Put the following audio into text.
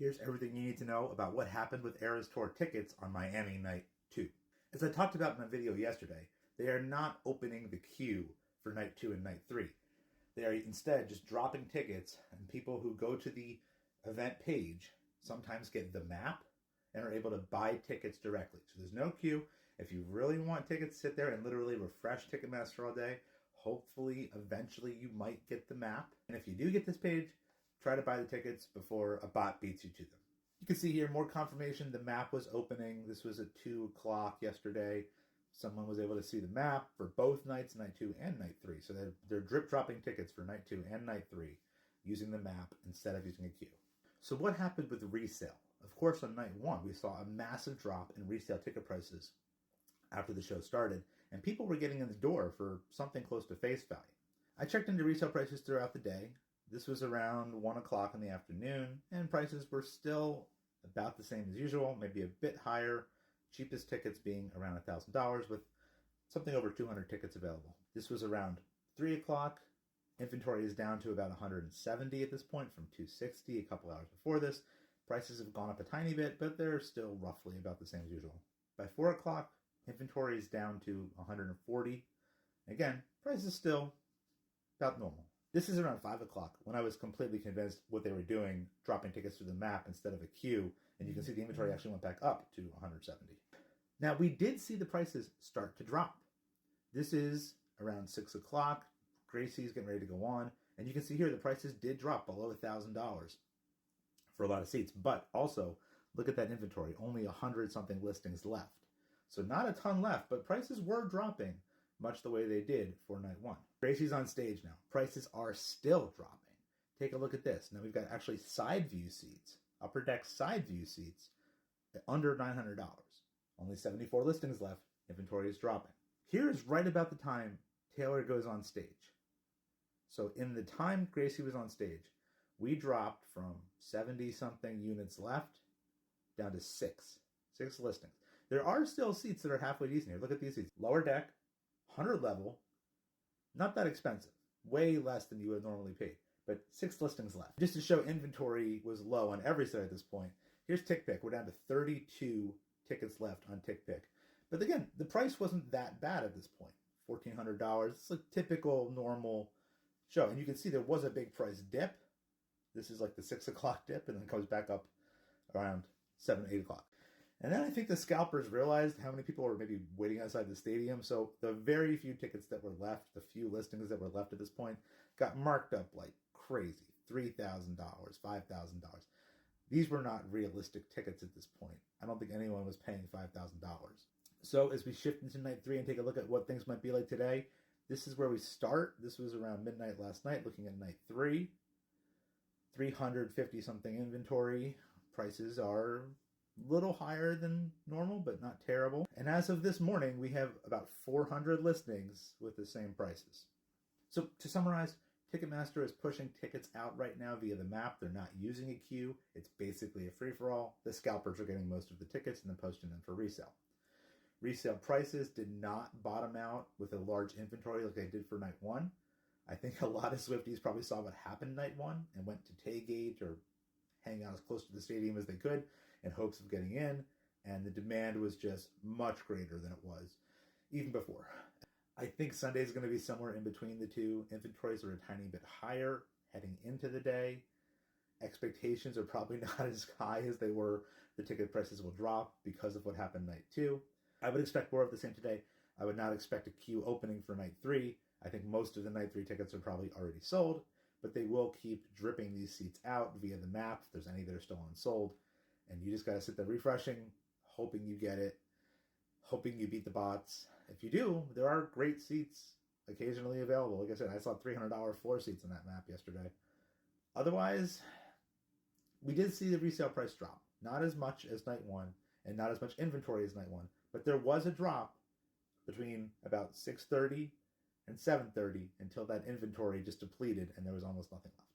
Here's everything you need to know about what happened with Eras Tour tickets on Miami Night 2. As I talked about in my video yesterday, they are not opening the queue for Night 2 and Night 3. They are instead just dropping tickets, and people who go to the event page sometimes get the map and are able to buy tickets directly. So there's no queue. If you really want tickets, sit there and literally refresh Ticketmaster all day. Hopefully, eventually you might get the map. And if you do get this page, try to buy the tickets before a bot beats you to them. You can see here more confirmation. The map was opening. This was at 2 o'clock yesterday. Someone was able to see the map for both nights, Night 2 and Night 3. So they're drip dropping tickets for Night 2 and Night 3 using the map instead of using a queue. So what happened with resale? Of course, on Night 1, we saw a massive drop in resale ticket prices after the show started, and people were getting in the door for something close to face value. I checked into resale prices throughout the day. This was around 1 o'clock in the afternoon, and prices were still about the same as usual, maybe a bit higher, cheapest tickets being around $1,000 with something over 200 tickets available. This was around 3 o'clock. Inventory is down to about 170 at this point from 260 a couple hours before this. Prices have gone up a tiny bit, but they're still roughly about the same as usual. By 4 o'clock, inventory is down to 140. Again, prices still about normal. This is around 5 o'clock when I was completely convinced what they were doing, dropping tickets through the map instead of a queue, and you can see the inventory actually went back up to 170. Now, we did see the prices start to drop. This is around 6 o'clock. Gracie's getting ready to go on, and you can see here the prices did drop below $1,000 for a lot of seats, but also look at that inventory, only 100-something listings left. So not a ton left, but prices were dropping much the way they did for Night 1. Gracie's on stage now. Prices are still dropping. Take a look at this. Now we've got actually side view seats, upper deck side view seats, at under $900. Only 74 listings left. Inventory is dropping. Here's right about the time Taylor goes on stage. So in the time Gracie was on stage, we dropped from 70-something units left down to 6 listings. There are still seats that are halfway decent here. Look at these seats. Lower deck, 100 level, not that expensive. Way less than you would normally pay, but 6 listings left. Just to show inventory was low on every side at this point, here's TickPick. We're down to 32 tickets left on TickPick. But again, the price wasn't that bad at this point. $1,400. It's a typical, normal show. And you can see there was a big price dip. This is like the 6 o'clock dip, and then it comes back up around 7, 8 o'clock. And then I think the scalpers realized how many people were maybe waiting outside the stadium. So the very few tickets that were left, the few listings that were left at this point, got marked up like crazy. $3,000, $5,000. These were not realistic tickets at this point. I don't think anyone was paying $5,000. So as we shift into Night 3 and take a look at what things might be like today, this is where we start. This was around midnight last night, looking at Night 3. 350-something inventory. Prices are little higher than normal, but not terrible. And as of this morning, we have about 400 listings with the same prices. So to summarize, Ticketmaster is pushing tickets out right now via the map. They're not using a queue. It's basically a free-for-all. The scalpers are getting most of the tickets and then posting them for resale. Resale prices did not bottom out with a large inventory like they did for Night 1. I think a lot of Swifties probably saw what happened Night 1 and went to tailgate or hang out as close to the stadium as they could in hopes of getting in, and the demand was just much greater than it was even before. I think Sunday is going to be somewhere in between the two. Inventories are a tiny bit higher heading into the day. Expectations are probably not as high as they were. The ticket prices will drop because of what happened Night 2. I would expect more of the same today. I would not expect a queue opening for Night 3. I think most of the Night 3 tickets are probably already sold, but they will keep dripping these seats out via the map if there's any that are still unsold. And you just got to sit there refreshing, hoping you get it, hoping you beat the bots. If you do, there are great seats occasionally available. Like I said, I saw $300 floor seats on that map yesterday. Otherwise, we did see the resale price drop. Not as much as Night 1 and not as much inventory as Night 1, but there was a drop between about 6:30 and 7:30 until that inventory just depleted and there was almost nothing left.